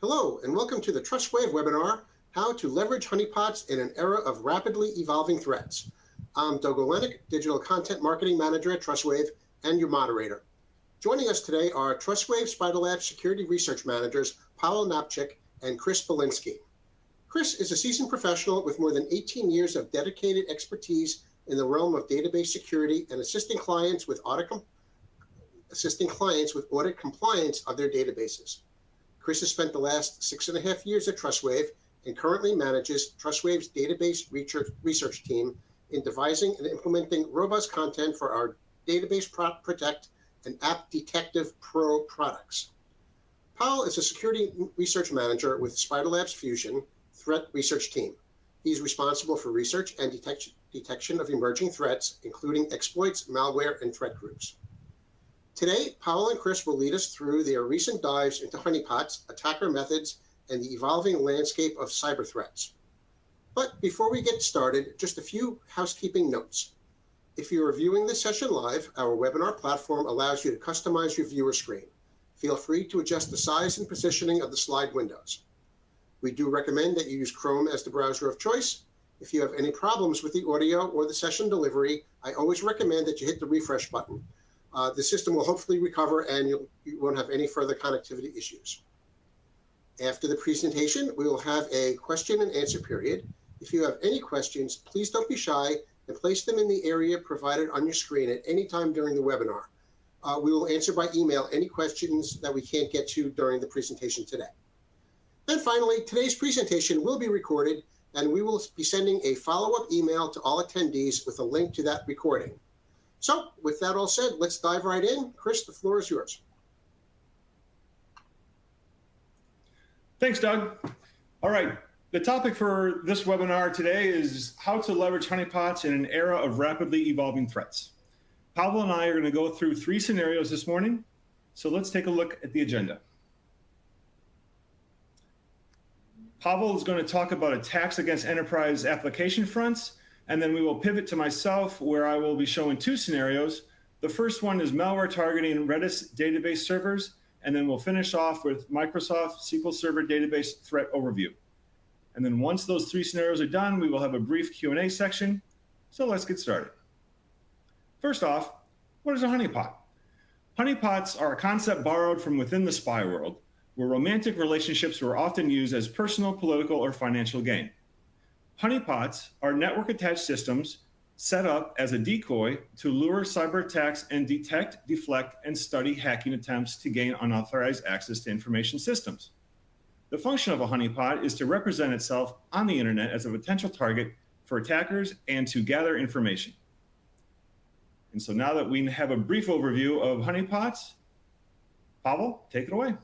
Hello, and welcome to the Trustwave webinar, How to Leverage Honeypots in an Era of Rapidly Evolving Threats. I'm Doug Olenek, Digital Content Marketing Manager at Trustwave, and your moderator. Joining us today are Trustwave Spider Lab Security Research Managers, Pawel, Knapczyk, and Chris Bielinski. Chris is a seasoned professional with more than 18 years of dedicated expertise in the realm of database security and assisting clients with audit compliance of their databases. Chris has spent the last 6.5 years at Trustwave and currently manages Trustwave's database research team in devising and implementing robust content for our Database Protect and App Detective Pro products. Pawel is a security research manager with Spider Lab's Fusion threat research team. He's responsible for research and detection of emerging threats, including exploits, malware, and threat groups. Today, Pawel and Chris will lead us through their recent dives into honeypots, attacker methods, and the evolving landscape of cyber threats. But before we get started, just a few housekeeping notes. If you are viewing this session live, our webinar platform allows you to customize your viewer screen. Feel free to adjust the size and positioning of the slide windows. We do recommend that you use Chrome as the browser of choice. If you have any problems with the audio or the session delivery, I always recommend that you hit the refresh button. The system will hopefully recover and you won't have any further connectivity issues. After the presentation, we will have a question and answer period. If you have any questions, please don't be shy and place them in the area provided on your screen at any time during the webinar. We will answer by email any questions that we can't get to during the presentation today. And finally, today's presentation will be recorded and we will be sending a follow-up email to all attendees with a link to that recording. So with that all said, let's dive right in. Chris, the floor is yours. Thanks, Doug. All right, the topic for this webinar today is how to leverage honeypots in an era of rapidly evolving threats. Pawel and I are going to go through 3 scenarios this morning, so let's take a look at the agenda. Pawel is going to talk about attacks against enterprise application fronts, and then we will pivot to myself where I will be showing 2 scenarios. The first one is malware targeting Redis database servers, and then we'll finish off with Microsoft SQL Server database threat overview. And then once those 3 scenarios are done, we will have a brief Q&A section. So let's get started. First off, what is a honeypot? Honeypots are a concept borrowed from within the spy world, where romantic relationships were often used as personal, political, or financial gain. Honeypots are network-attached systems set up as a decoy to lure cyber attacks and detect, deflect, and study hacking attempts to gain unauthorized access to information systems. The function of a honeypot is to represent itself on the internet as a potential target for attackers and to gather information. And so now that we have a brief overview of honeypots, Pawel, take it away.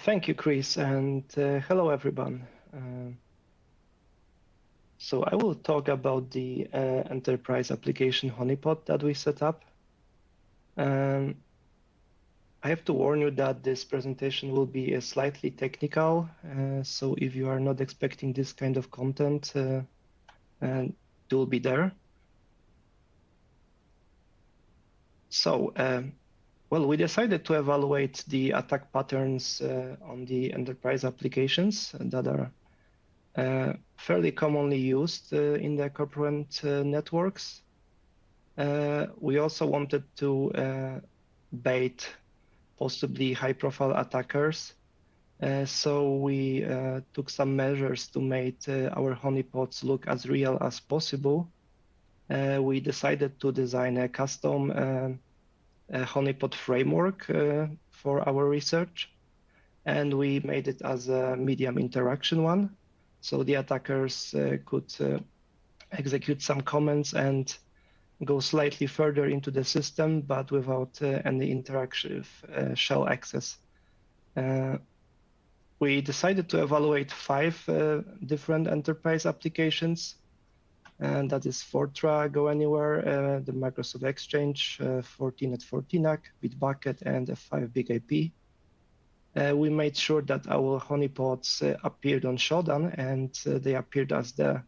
Thank you, Chris, and hello, everyone. So I will talk about the enterprise application honeypot that we set up. I have to warn you that this presentation will be slightly technical, so if you are not expecting this kind of content, it will be there. So, well, we decided to evaluate the attack patterns on the enterprise applications that are fairly commonly used in the corporate networks. We also wanted to bait possibly high-profile attackers. So we took some measures to make our honeypots look as real as possible. We decided to design a custom a honeypot framework for our research, and we made it as a medium interaction one, so the attackers could execute some commands and go slightly further into the system, but without any interactive shell access. We decided to evaluate 5 different enterprise applications, and that is Fortra, Go Anywhere, the Microsoft Exchange, Fortinet Fortinac, Bitbucket, and F5 Big IP. We made sure that our honeypots appeared on Shodan, and they appeared as the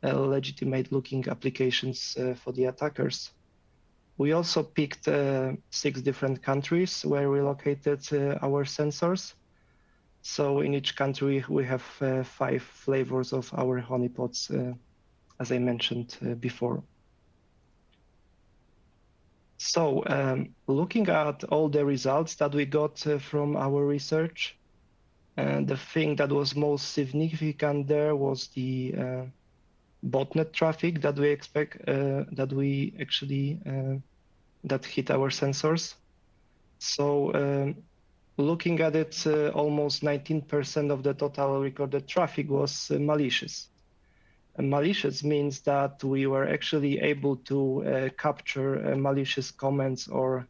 legitimate looking applications for the attackers. We also picked 6 different countries where we located our sensors. So in each country, we have 5 flavors of our honeypots, as I mentioned before. So looking at all the results that we got from our research, the thing that was most significant there was the botnet traffic that we expect, that hit our sensors. So looking at it, almost 19% of the total recorded traffic was malicious. And malicious means that we were actually able to capture malicious comments or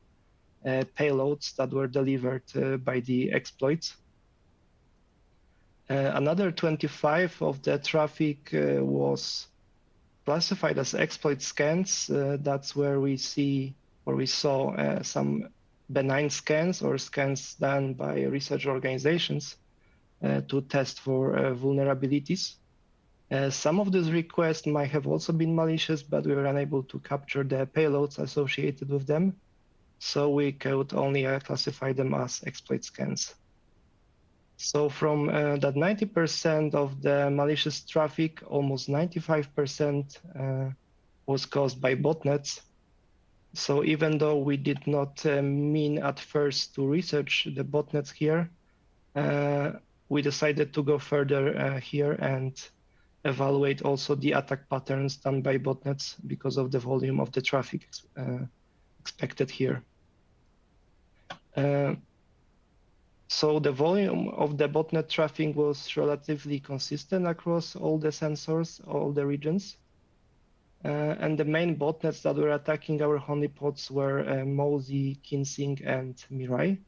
payloads that were delivered by the exploits. Another 25 of the traffic was classified as exploit scans. That's where we saw some benign scans or scans done by research organizations to test for vulnerabilities. Some of these requests might have also been malicious, but we were unable to capture the payloads associated with them. So we could only classify them as exploit scans. So from that 90% of the malicious traffic, almost 95% was caused by botnets. So even though we did not mean at first to research the botnets here, we decided to go further here and evaluate also the attack patterns done by botnets because of the volume of the traffic expected here. So the volume of the botnet traffic was relatively consistent across all the sensors, all the regions. And the main botnets that were attacking our honeypots were Mosey, Kinsing, and Mirai.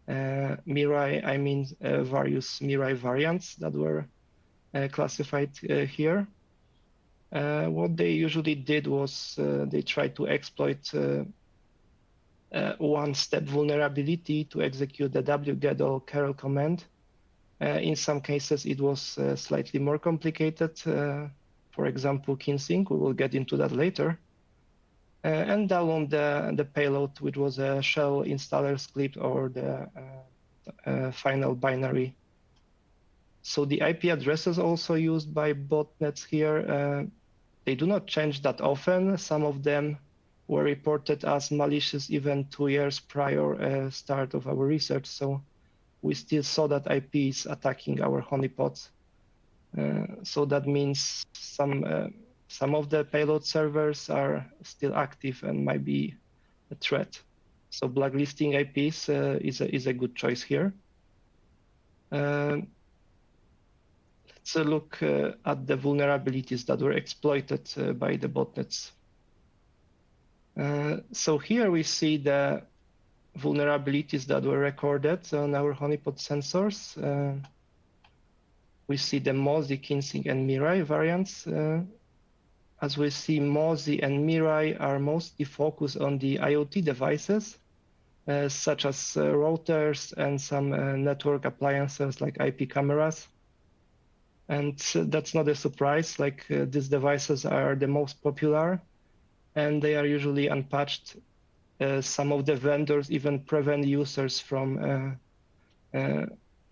Mirai, I mean various Mirai variants that were classified here. What they usually did was they tried to exploit one-step vulnerability to execute the wget or curl command. In some cases, it was slightly more complicated. For example, Kinsing, we will get into that later. And download the payload, which was a shell installer script or the final binary. So the IP addresses also used by botnets here, they do not change that often. Some of them were reported as malicious even 2 years prior start of our research. So we still saw that IPs attacking our honeypots. So that means some of the payload servers are still active and might be a threat. So blacklisting IPs is a good choice here. Let's look at the vulnerabilities that were exploited by the botnets. So here we see the vulnerabilities that were recorded on our honeypot sensors. We see the Mosey, Kinsing, and Mirai variants. As we see, Mosey and Mirai are mostly focused on the IoT devices, such as routers and some network appliances like IP cameras. And that's not a surprise, like these devices are the most popular and they are usually unpatched. Some of the vendors even prevent users from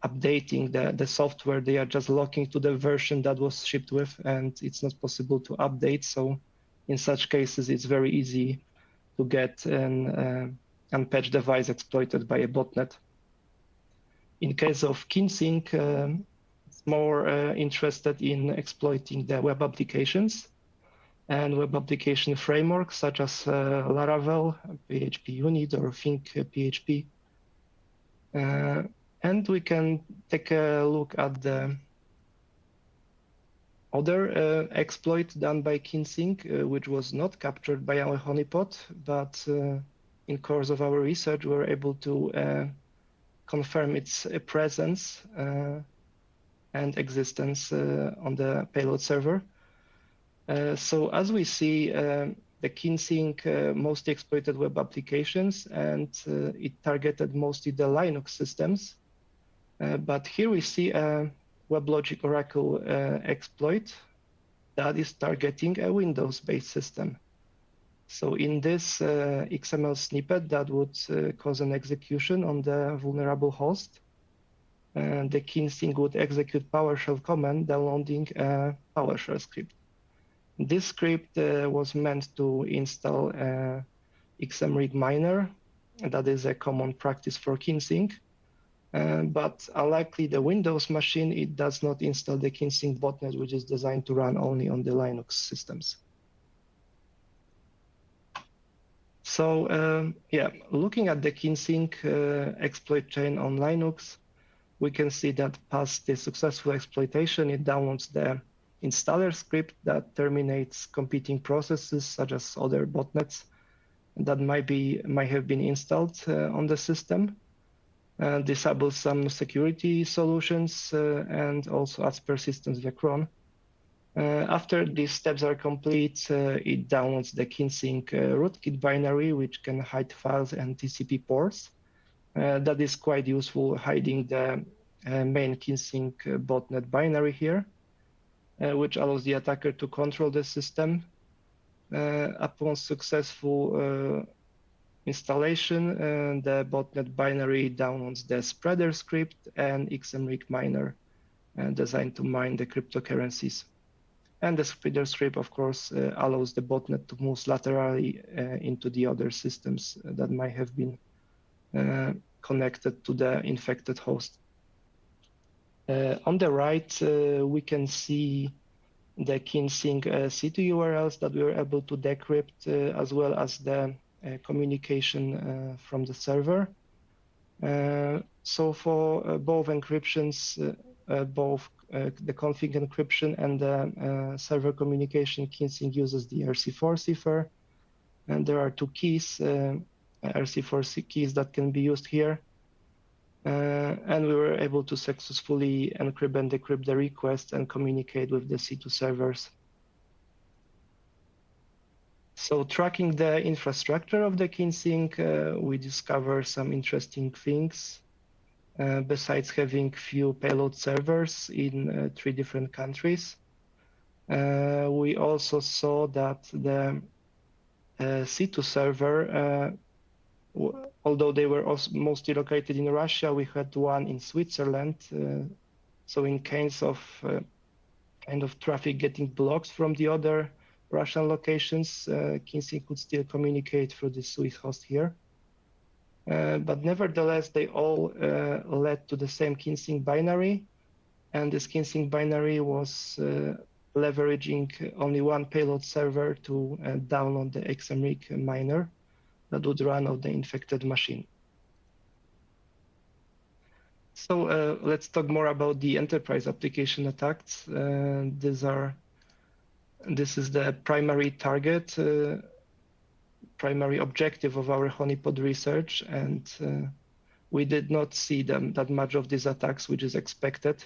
updating the software. They are just locking to the version that was shipped with, and it's not possible to update. So in such cases, it's very easy to get an unpatched device exploited by a botnet. In case of Kinsing, it's more interested in exploiting the web applications and web application frameworks such as Laravel, PHP Unit, or Think PHP. And we can take a look at the other exploit done by Kinsing, which was not captured by our honeypot, but in course of our research, we were able to confirm its presence and existence on the payload server. So as we see, the Kinsing mostly exploited web applications, and it targeted mostly the Linux systems. But here we see a WebLogic Oracle exploit that is targeting a Windows-based system. So in this XML snippet that would cause an execution on the vulnerable host, the Kinsync would execute PowerShell command downloading a PowerShell script. This script was meant to install XMRig miner. That is a common practice for Kinsync. But unlikely the Windows machine, it does not install the Kinsync botnet, which is designed to run only on the Linux systems. So yeah, looking at the Kinsync exploit chain on Linux, we can see that past the successful exploitation, it downloads the installer script that terminates competing processes such as other botnets that might have been installed on the system. Disables some security solutions and also adds persistence via cron. After these steps are complete, it downloads the Kinsync rootkit binary, which can hide files and TCP ports. That is quite useful, hiding the main Kinsync botnet binary here, which allows the attacker to control the system. Upon successful installation, the botnet binary downloads the spreader script and XMRig miner designed to mine the cryptocurrencies. And the spreader script, of course, allows the botnet to move laterally into the other systems that might have been connected to the infected host. On the right, we can see the Kinsync C2 URLs that we were able to decrypt, as well as the communication from the server. So for both encryptions, both the config encryption and the server communication, Kinsync uses the RC4 cipher. And there are two keys, RC4 keys that can be used here. And we were able to successfully encrypt and decrypt the request and communicate with the C2 servers. So tracking the infrastructure of the Kinsync, we discover some interesting things. Besides having few payload servers in 3 different countries, we also saw that the C2 server, although they were also mostly located in Russia, we had one in Switzerland. So in case of kind of traffic getting blocked from the other Russian locations, Kinsync could still communicate through the Swiss host here. But nevertheless, they all led to the same Kinsync binary. And this Kinsync binary was leveraging only one payload server to download the XMRig miner that would run on the infected machine. So let's talk more about the enterprise application attacks. This is the primary target, primary objective of our honeypot research, and we did not see that much of these attacks, which is expected.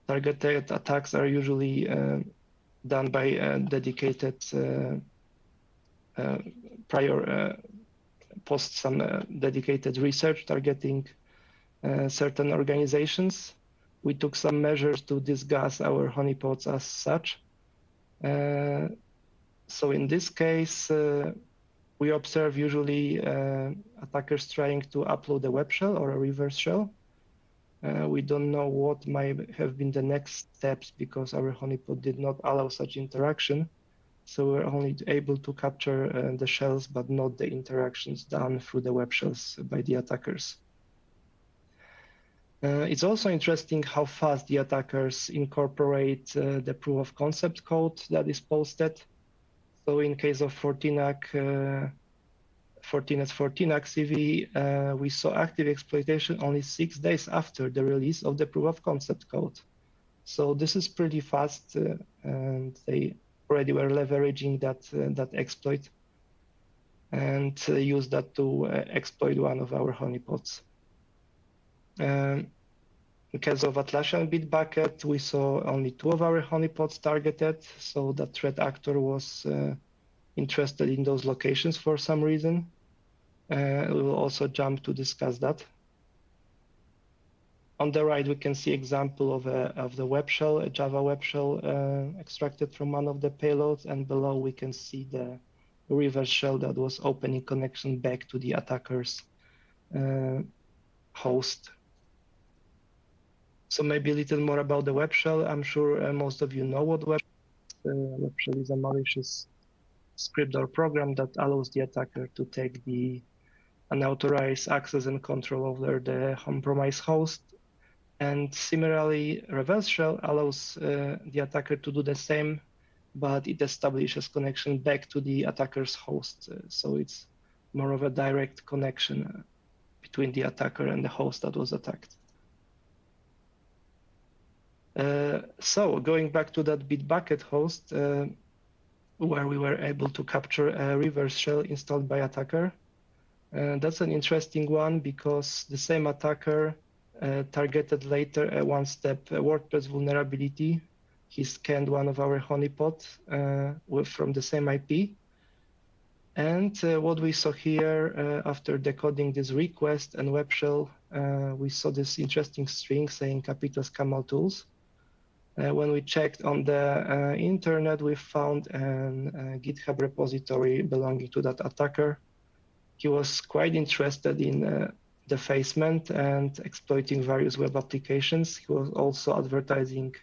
Targeted attacks are usually done by dedicated post some dedicated research targeting certain organizations. We took some measures to disguise our honeypots as such. So in this case, we observe usually attackers trying to upload a web shell or a reverse shell. We don't know what might have been the next steps because our honeypot did not allow such interaction. So we're only able to capture the shells, but not the interactions done through the web shells by the attackers. It's also interesting how fast the attackers incorporate the proof of concept code that is posted. So in case of Fortinac, Fortinet's Fortinac CV, we saw active exploitation only 6 days after the release of the proof of concept code. So this is pretty fast, and they already were leveraging that exploit and use that to exploit one of our honeypots. In case of Atlassian Bitbucket, we saw only 2 of our honeypots targeted, so the threat actor was interested in those locations for some reason. We will also jump to discuss that. On the right, we can see example of the web shell, a Java web shell extracted from one of the payloads, and below we can see the reverse shell that was opening connection back to the attacker's host. So maybe a little more about the web shell. I'm sure most of you know what web shell is. A malicious script or program that allows the attacker to take the unauthorized access and control over the compromised host. And similarly, reverse shell allows the attacker to do the same, but it establishes connection back to the attacker's host. So it's more of a direct connection between the attacker and the host that was attacked. So going back to that Bitbucket host, where we were able to capture a reverse shell installed by attacker. That's an interesting one because the same attacker targeted later a one-step WordPress vulnerability. He scanned one of our honeypots from the same IP. And what we saw here after decoding this request and web shell, we saw this interesting string saying capitals camel tools. When we checked on the internet, we found a GitHub repository belonging to that attacker. He was quite interested in defacement and exploiting various web applications. He was also advertising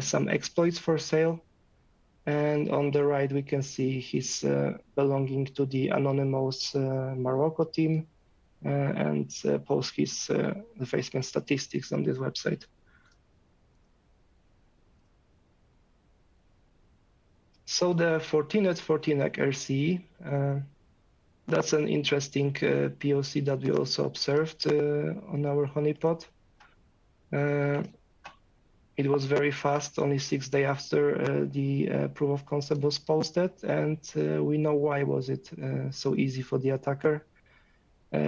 some exploits for sale. And on the right, we can see he's belonging to the anonymous Morocco team and post his defacement statistics on this website. So the Fortinet RCE, that's an interesting POC that we also observed on our honeypot. It was very fast, only 6 days after the proof of concept was posted, and we know why was it so easy for the attacker.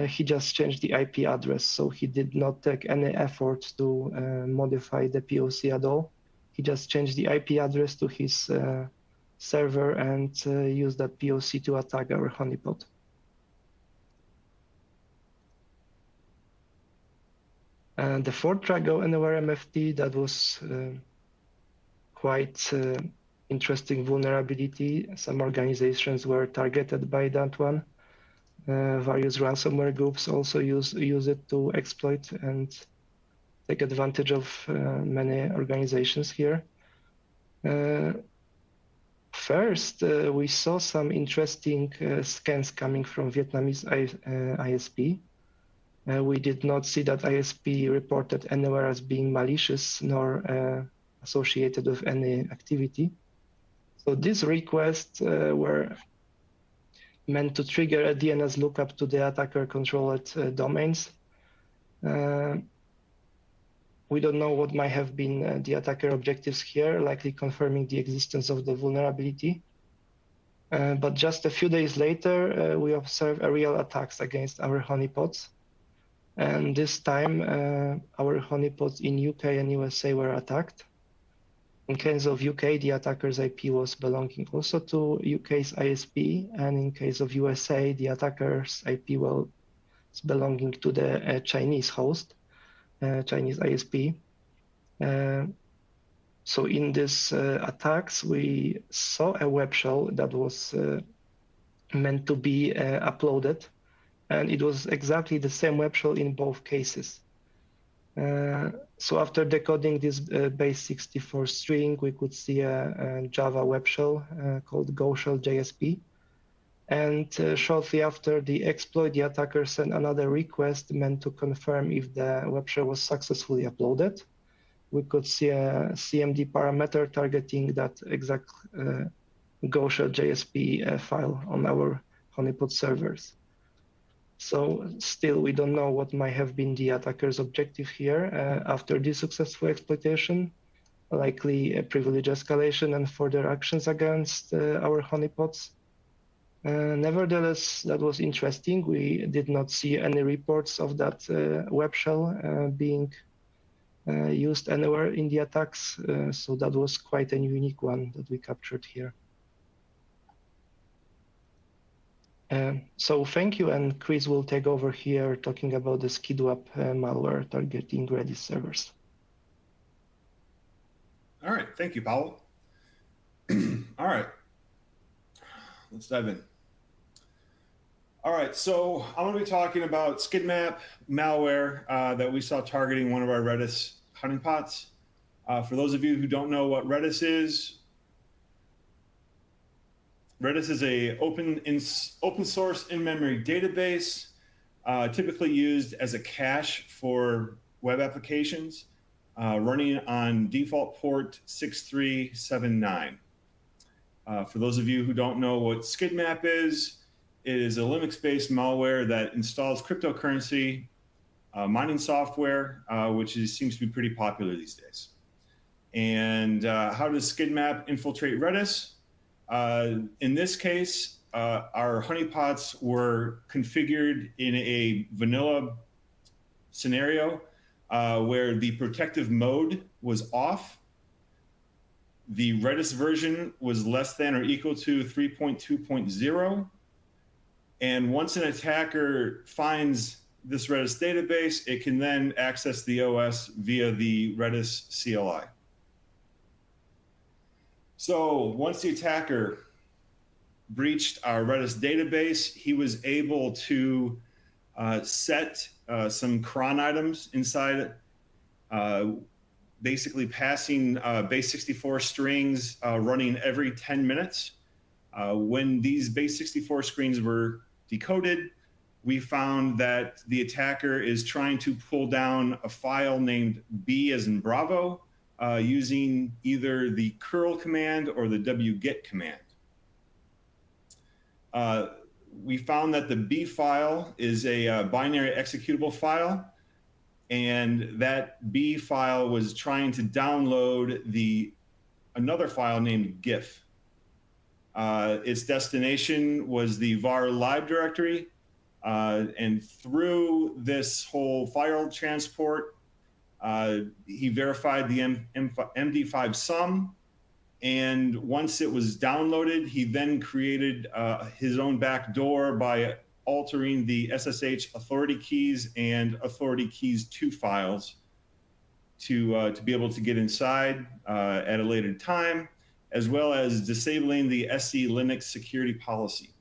He just changed the IP address, so he did not take any effort to modify the POC at all. He just changed the IP address to his server and used that POC to attack our honeypot. And the FortRago Anywhere MFT, that was quite interesting vulnerability. Some organizations were targeted by that one. Various ransomware groups also use it to exploit and take advantage of many organizations here. First, we saw some interesting scans coming from Vietnamese ISP. We did not see that ISP reported anywhere as being malicious nor associated with any activity. So these requests were meant to trigger a DNS lookup to the attacker-controlled domains. We don't know what might have been the attacker objectives here, likely confirming the existence of the vulnerability. But just a few days later, we observed a real attacks against our honeypots. And this time, our honeypots in UK and USA were attacked. In case of UK, the attacker's IP was belonging also to UK's ISP. And in case of USA, the attacker's IP was belonging to the Chinese host, Chinese ISP. So in these attacks, we saw a web shell that was meant to be uploaded. And it was exactly the same web shell in both cases. So after decoding this base64 string, we could see a Java web shell called GoShell JSP. And shortly after the exploit, the attacker sent another request meant to confirm if the web shell was successfully uploaded. We could see a CMD parameter targeting that exact GoShell JSP file on our honeypot servers. So still, we don't know what might have been the attacker's objective here after this successful exploitation, likely a privilege escalation and further actions against our honeypots. Nevertheless, that was interesting. We did not see any reports of that web shell being used anywhere in the attacks. So that was quite a unique one that we captured here. So thank you, and Chris will take over here talking about the SkidMap malware targeting Redis servers. All right, thank you, Pawel. All right, let's dive in. All right, so I'm going to be talking about SkidMap malware that we saw targeting one of our Redis honeypots. For those of you who don't know what Redis is a open source in-memory database, typically used as a cache for web applications, running on default port 6379. For those of you who don't know what SkidMap is, it is a Linux-based malware that installs cryptocurrency mining software, which seems to be pretty popular these days. And how does SkidMap infiltrate Redis? In this case, our honeypots were configured in a vanilla scenario where the protective mode was off. The Redis version was less than or equal to 3.2.0. And once an attacker finds this Redis database, it can then access the OS via the Redis CLI. So once the attacker breached our Redis database, he was able to set some cron items inside, basically passing base 64 strings running every 10 minutes. When these base 64 strings were decoded, we found that the attacker is trying to pull down a file named B as in Bravo, using either the curl command or the wget command. We found that the B file is a binary executable file, and that B file was trying to download another file named GIF. Its destination was the var lib directory, and through this whole file transport, he verified the MD5 sum, and once it was downloaded, he then created his own backdoor by altering the SSH authority keys and authority keys 2 files to be able to get inside at a later time, as well as disabling the SE Linux security policy.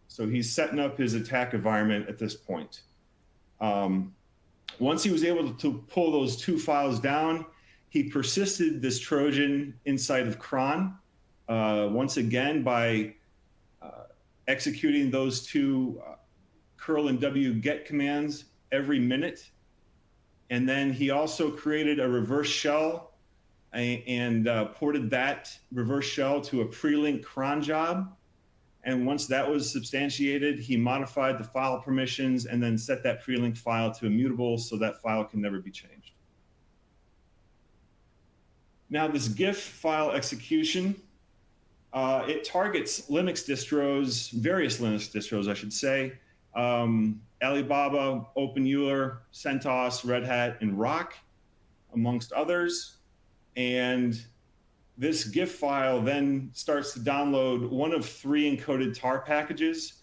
So he's setting up his attack environment at this point. Once he was able to pull those 2 files down, he persisted this Trojan inside of cron, once again by executing those 2 curl and wget commands every minute. And then he also created a reverse shell and ported that reverse shell to a pre-link cron job. And once that was substantiated, he modified the file permissions and then set that pre-linked file to immutable so that file can never be changed. Now this GIF file execution, it targets Linux distros, various Linux distros, I should say, Alibaba, OpenEuler, CentOS, Red Hat, and Rock, amongst others. And this GIF file then starts to download one of 3 encoded tar packages.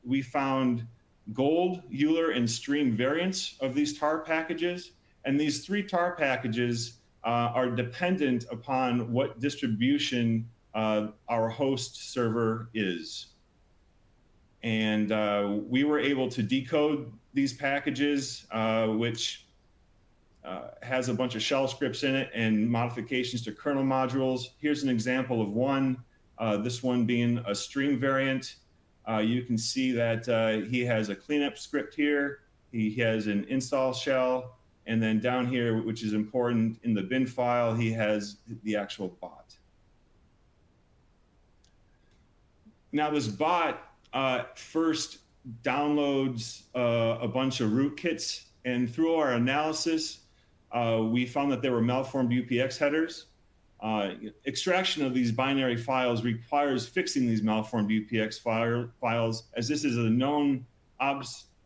We found gold, Euler, and stream variants of these tar packages. And these 3 tar packages are dependent upon what distribution our host server is. And we were able to decode these packages, which has a bunch of shell scripts in it and modifications to kernel modules. Here's an example of one, this one being a stream variant. You can see that he has a cleanup script here. He has an install shell. And then down here, which is important, in the bin file, he has the actual bot. Now this bot first downloads a bunch of rootkits, and through our analysis, we found that there were malformed UPX headers. Extraction of these binary files requires fixing these malformed UPX files, as this is a known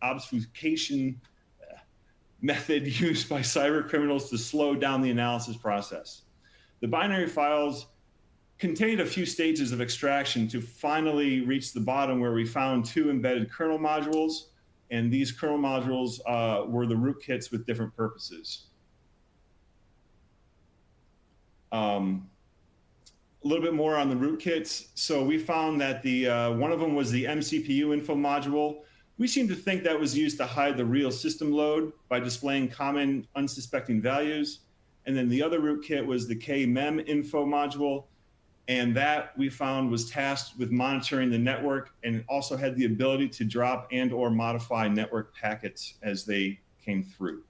obfuscation method used by cyber criminals to slow down the analysis process. The binary files contained a few stages of extraction to finally reach the bottom where we found 2 embedded kernel modules. And these kernel modules were the rootkits with different purposes. A little bit more on the rootkits. So we found that one of them was the MCPU info module. We seem to think that was used to hide the real system load by displaying common unsuspecting values. And then the other rootkit was the KMEM info module. And that we found was tasked with monitoring the network, and it also had the ability to drop and or modify network packets as they came through.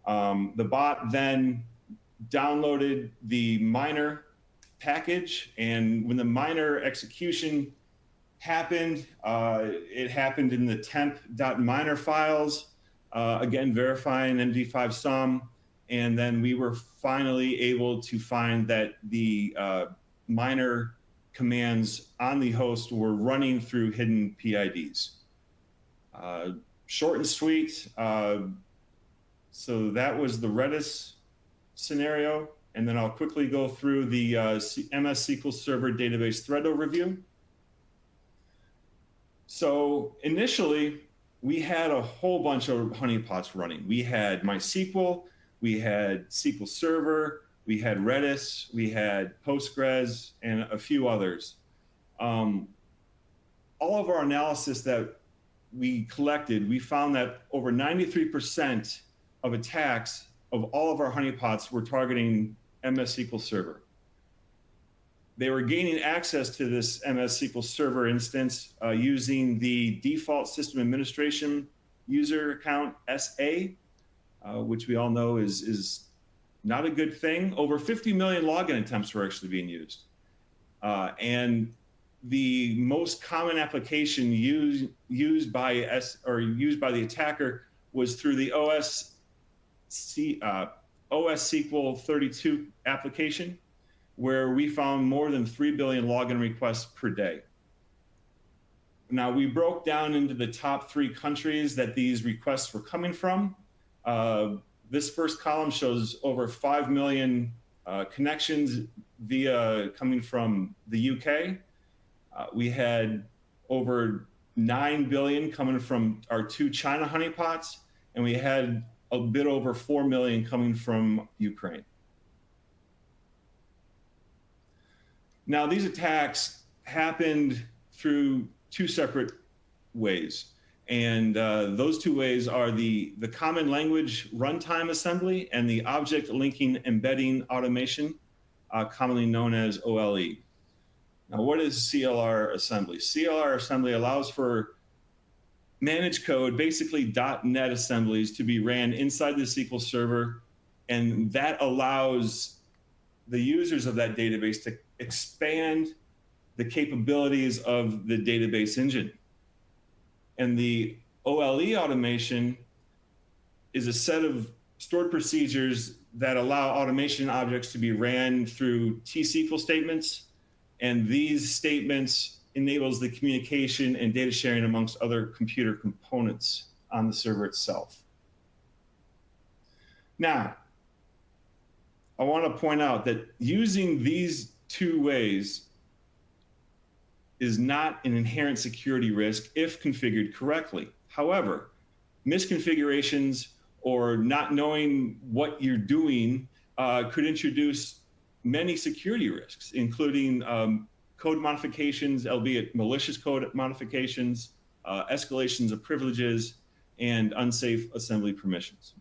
The bot then downloaded the miner package, and when the miner execution happened, it happened in the temp.miner files, again verifying MD5 sum. And then we were finally able to find that the miner commands on the host were running through hidden PIDs. Short and sweet. So that was the Redis scenario. And then I'll quickly go through the MS SQL Server database thread overview. So initially, we had a whole bunch of honeypots running. We had MySQL, we had SQL Server, we had Redis, we had Postgres, and a few others. All of our analysis that we collected, we found that over 93% of attacks of all of our honeypots were targeting MS SQL Server. They were gaining access to this MS SQL Server instance using the default system administration user account, SA, which we all know is not a good thing. Over 50 million login attempts were actually being used. And the most common application used by the attacker was through the OS SQL 32 application, where we found more than 3 billion login requests per day. Now, we broke down into the top 3 countries that these requests were coming from. This first column shows over 5 million connections coming from the UK. We had over 9 billion coming from our 2 China honeypots, and we had a bit over 4 million coming from Ukraine. Now, these attacks happened through 2 separate ways. And those 2 ways are the common language runtime assembly and the object linking embedding automation, commonly known as OLE. Now, what is CLR assembly? CLR assembly allows for managed code, basically .NET assemblies, to be ran inside the SQL Server, and that allows the users of that database to expand the capabilities of the database engine. And the OLE automation is a set of stored procedures that allow automation objects to be ran through T-SQL statements. And these statements enables the communication and data sharing amongst other computer components on the server itself. Now, I want to point out that using these 2 ways is not an inherent security risk if configured correctly. However, misconfigurations or not knowing what you're doing could introduce many security risks, including code modifications, albeit malicious code modifications, escalations of privileges, and unsafe assembly permissions.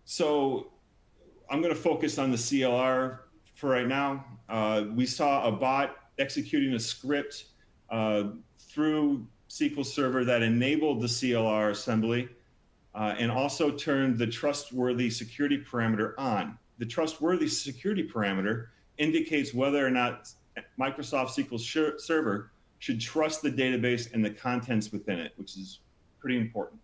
So I'm going to focus on the CLR for right now. We saw a bot executing a script through SQL Server that enabled the CLR assembly and also turned the trustworthy security parameter on. The trustworthy security parameter indicates whether or not Microsoft SQL Server should trust the database and the contents within it, which is pretty important.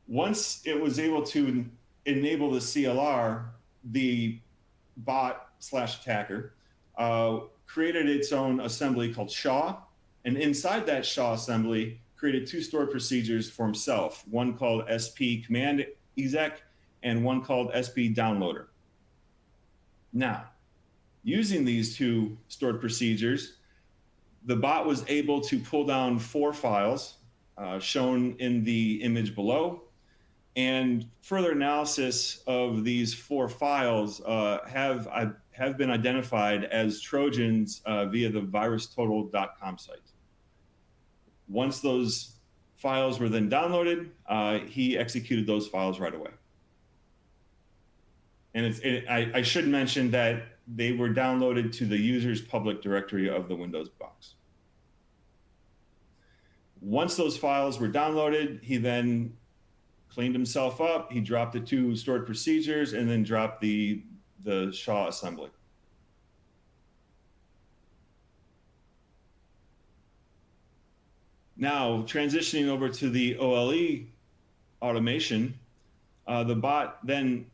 Once it was able to enable the CLR, the bot/attacker created its own assembly called SHA, and inside that SHA assembly created 2 stored procedures for himself, one called SP command exec and one called SB Downloader. Now, using these two stored procedures, the bot was able to pull down 4 files shown in the image below, and further analysis of these 4 files have been identified as Trojans via the virustotal.com site. Once those files were then downloaded, he executed those files right away. And I should mention that they were downloaded to the user's public directory of the Windows box. Once those files were downloaded, he then cleaned himself up. He dropped the 2 stored procedures and then dropped the SHA assembly. Now, transitioning over to the OLE automation, the bot then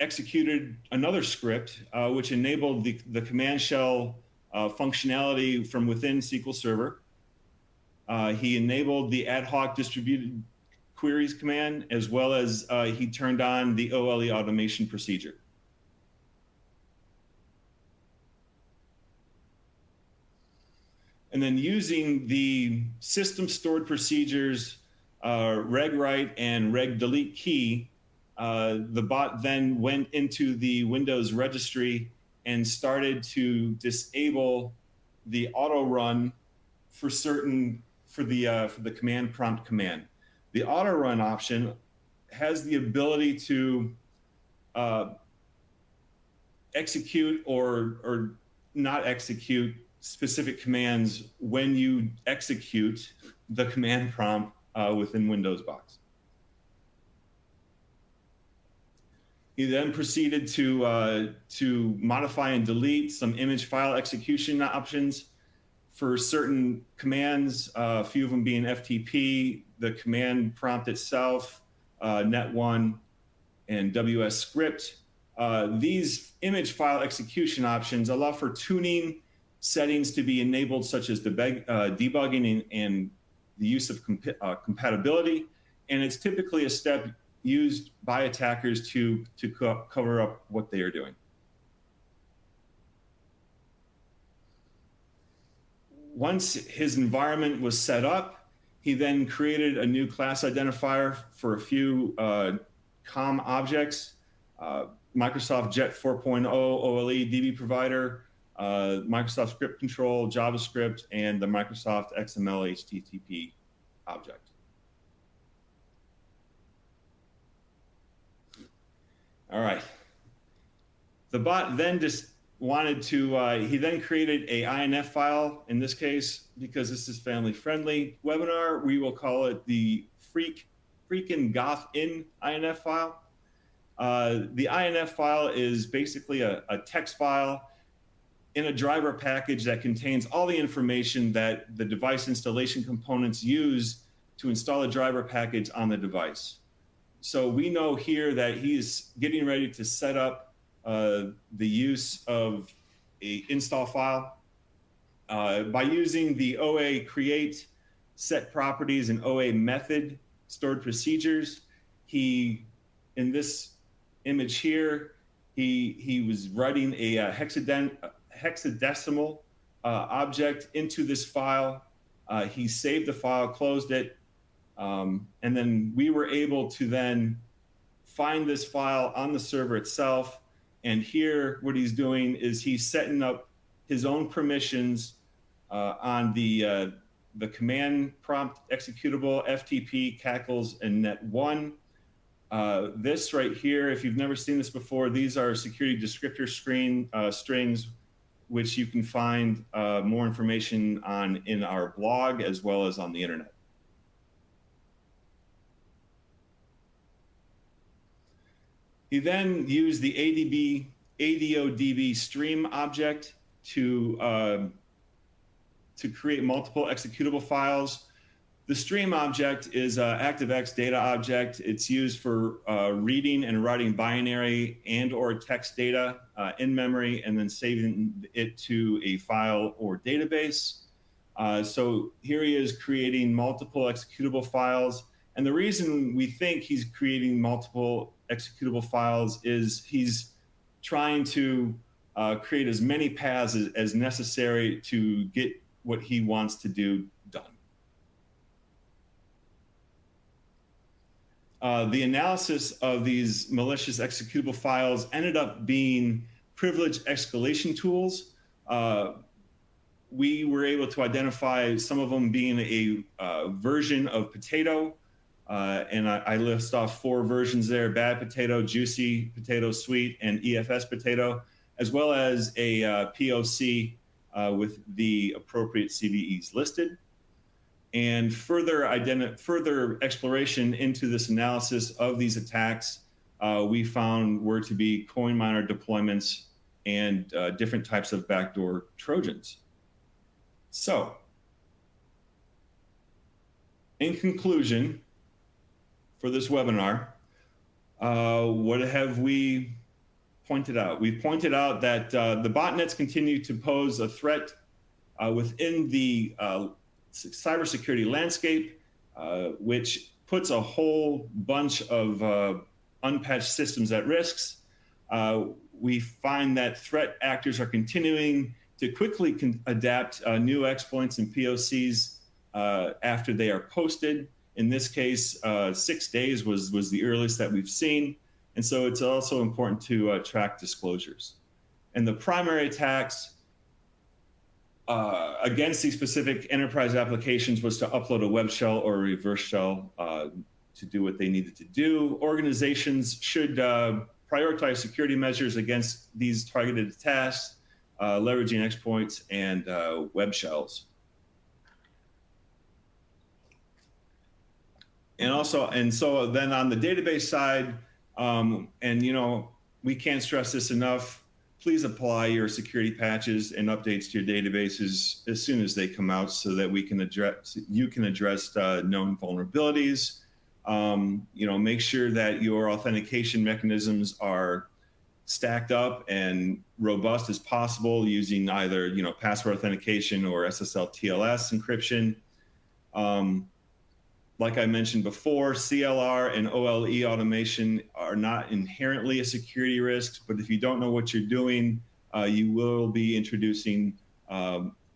executed another script which enabled the command shell functionality from within SQL Server. He enabled the ad hoc distributed queries command, as well as he turned on the OLE automation procedure. And then using the system stored procedures regwrite and regdelete key, the bot then went into the Windows registry and started to disable the auto run for the command prompt command. The auto run option has the ability to execute or not execute specific commands when you execute the command prompt within Windows box. He then proceeded to modify and delete some image file execution options for certain commands, a few of them being FTP, the command prompt itself, net1, and WS script. These image file execution options allow for tuning settings to be enabled, such as debugging and the use of compatibility. And it's typically a step used by attackers to cover up what they are doing. Once his environment was set up, he then created a new class identifier for a few COM objects, Microsoft Jet 4.0 OLE DB provider, Microsoft Script Control, JavaScript, and the Microsoft XML HTTP object. All right. The bot then just wanted to, he then created a INF file. In this case, because this is family friendly webinar, we will call it the freaking goth in INF file. The INF file is basically a text file in a driver package that contains all the information that the device installation components use to install a driver package on the device. So we know here that he's getting ready to set up the use of a install file by using the OA create, set properties, and OA method stored procedures. He, in this image here, he was writing a hexadecimal object into this file. He saved the file, closed it, and then we were able to then find this file on the server itself. And here, what he's doing is he's setting up his own permissions on the command prompt executable, FTP, cackles, and net1. This right here, if you've never seen this before, these are security descriptor strings, which you can find more information on in our blog as well as on the internet. He then used the ADODB stream object to create multiple executable files. The stream object is an ActiveX data object. It's used for reading and writing binary and or text data in memory and then saving it to a file or database. So here he is creating multiple executable files. And the reason we think he's creating multiple executable files is he's trying to create as many paths as necessary to get what he wants to do done. The analysis of these malicious executable files ended up being privileged escalation tools. We were able to identify some of them being a version of potato, and I list off 4 versions there: bad potato, juicy potato, sweet, and EFS potato, as well as a POC with the appropriate CVEs listed. And further exploration into this analysis of these attacks, we found were to be coin miner deployments and different types of backdoor Trojans. So, in conclusion, for this webinar, what have we pointed out? We've pointed out that the botnets continue to pose a threat within the cybersecurity landscape, which puts a whole bunch of unpatched systems at risks. We find that threat actors are continuing to quickly adapt new exploits and POCs after they are posted. In this case, 6 days was the earliest that we've seen. And so it's also important to track disclosures. And the primary attacks against these specific enterprise applications was to upload a web shell or a reverse shell to do what they needed to do. Organizations should prioritize security measures against these targeted attacks, leveraging exploits and web shells. And so then on the database side, and we can't stress this enough, please apply your security patches and updates to your databases as soon as they come out so that you can address known vulnerabilities. Make sure that your authentication mechanisms are stacked up and robust as possible using either password authentication or SSL TLS encryption. Like I mentioned before, CLR and OLE automation are not inherently a security risk, but if you don't know what you're doing, you will be introducing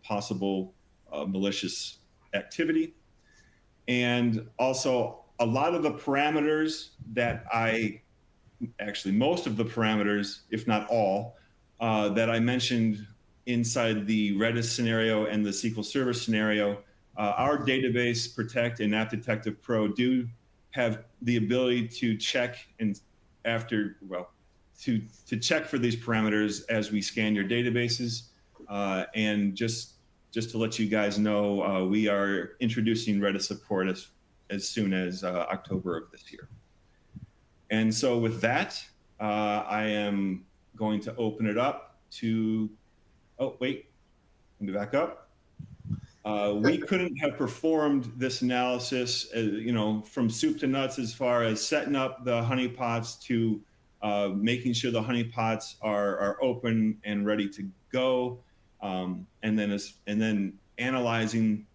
possible malicious activity. And also, a lot of the parameters that most of the parameters, if not all, that I mentioned inside the Redis scenario and the SQL Server scenario, our database Protect and App Detective Pro do have the ability to check to check for these parameters as we scan your databases. And just to let you guys know, we are introducing Redis support as soon as October of this year. And so with that, I am going to open it up to, let me back up. We couldn't have performed this analysis, from soup to nuts, as far as setting up the honeypots to making sure the honeypots are open and ready to go, and then analyzing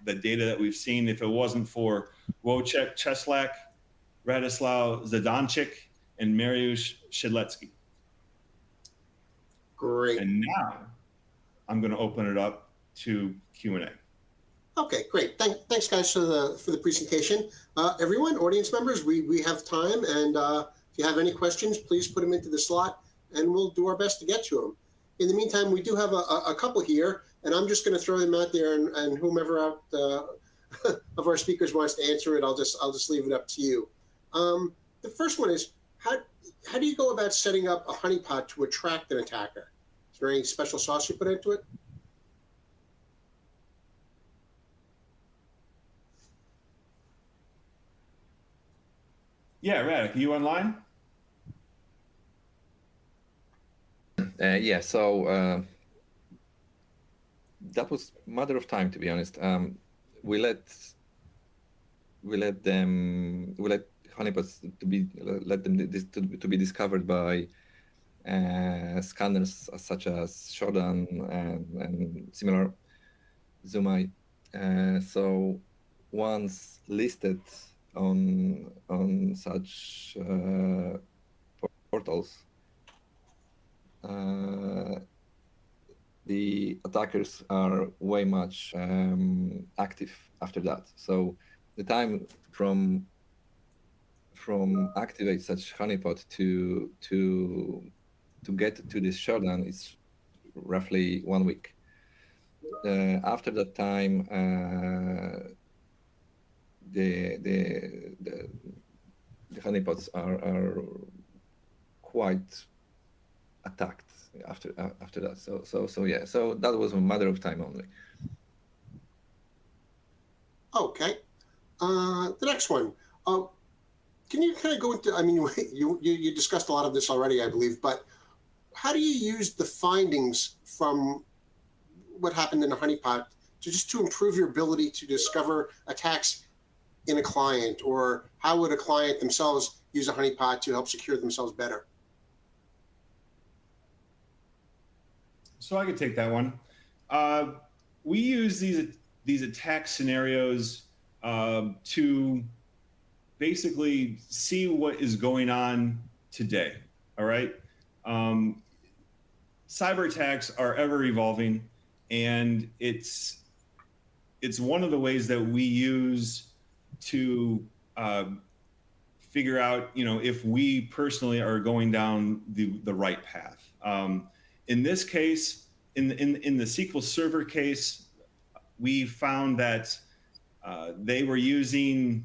the data that we've seen. If it wasn't for Wojciech Cieslak, Radislau Zadancic, and Mariusz Szydlecki. Great. And now I'm going to open it up to Q&A. Okay, great. Thanks, guys, for the presentation. Everyone, audience members, we have time, and if you have any questions, please put them into the slot, and we'll do our best to get to them. In the meantime, we do have a couple here, and I'm just going to throw them out there, and whomever out of our speakers wants to answer it, I'll just leave it up to you. The first one is, how do you go about setting up a honeypot to attract an attacker? Is there any special sauce you put into it? Yeah, Radek, are you online? Yeah, so that was a matter of time, to be honest. We let honeypots to be discovered by scanners such as Shodan and similar Zumai. So once listed on such portals, the attackers are way much active after that. So the time from activate such honeypot to get to this shutdown is roughly 1 week. After that time, the honeypots are quite attacked after that. So yeah. So that was a matter of time only. Okay. The next one. Can you kind of go into? I mean, you discussed a lot of this already, I believe, but how do you use the findings from what happened in the honeypot to improve your ability to discover attacks in a client, or how would a client themselves use a honeypot to help secure themselves better? So I could take that one. We use these attack scenarios to basically see what is going on today. All right. Cyber attacks are ever evolving, and it's one of the ways that we use to figure out, if we personally are going down the right path. In this case, in the SQL Server case, we found that they were using,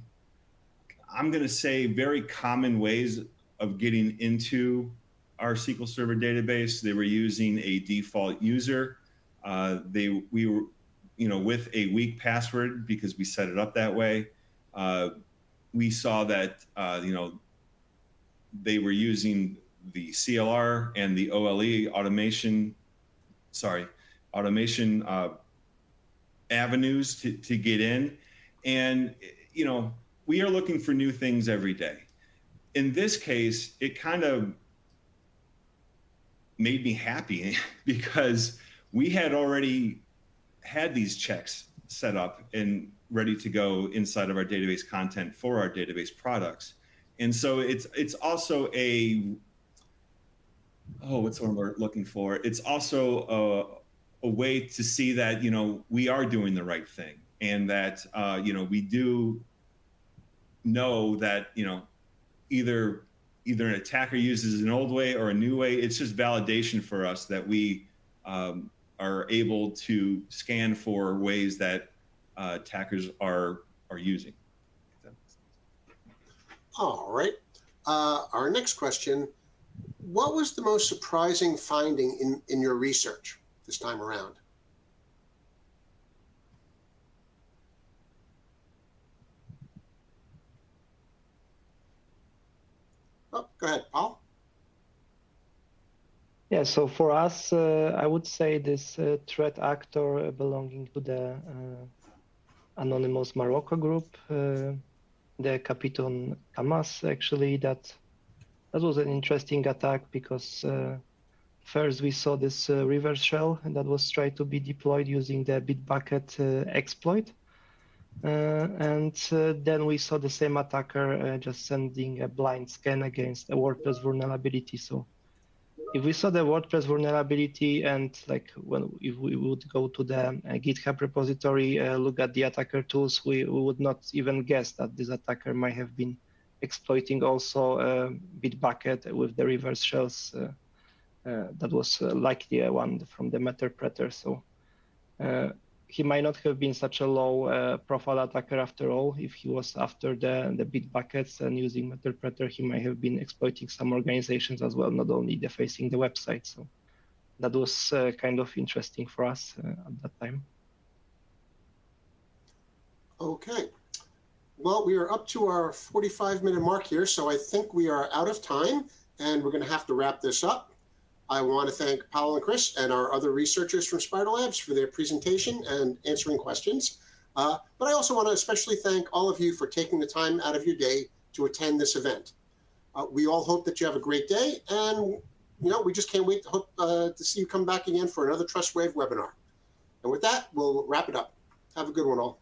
I'm going to say, very common ways of getting into our SQL Server database. They were using a default user. We were, with a weak password because we set it up that way. We saw that, they were using the CLR and the OLE automation avenues to get in. And, we are looking for new things every day. In this case, it kind of made me happy because we had already had these checks set up and ready to go inside of our database content for our database products. And so it's also what's the word we're looking for? It's also a way to see that, we are doing the right thing, and that, we do know that, either an attacker uses an old way or a new way. It's just validation for us that we are able to scan for ways that attackers are using. All right. Our next question: what was the most surprising finding in your research this time around? Oh, go ahead, Paul. Yeah, so for us, I would say this threat actor belonging to the anonymous Morocco group, the Capitan Tamas, actually, that was an interesting attack because first we saw this reverse shell that was tried to be deployed using the Bitbucket exploit. And then we saw the same attacker just sending a blind scan against a WordPress vulnerability. So if we saw the WordPress vulnerability and if we would go to the GitHub repository, look at the attacker tools, we would not even guess that this attacker might have been exploiting also Bitbucket with the reverse shells. That was likely one from the Meterpreter. So he might not have been such a low profile attacker after all. If he was after the Bitbuckets and using Meterpreter, he might have been exploiting some organizations as well, not only defacing the website. So that was kind of interesting for us at that time. Okay. Well, we are up to our 45-minute mark here, so I think we are out of time, and we're going to have to wrap this up. I want to thank Pawel and Chris and our other researchers from Spider Labs for their presentation and answering questions. But I also want to especially thank all of you for taking the time out of your day to attend this event. We all hope that you have a great day, and we just can't wait to see you come back again for another Trustwave webinar. And with that, we'll wrap it up. Have a good one all.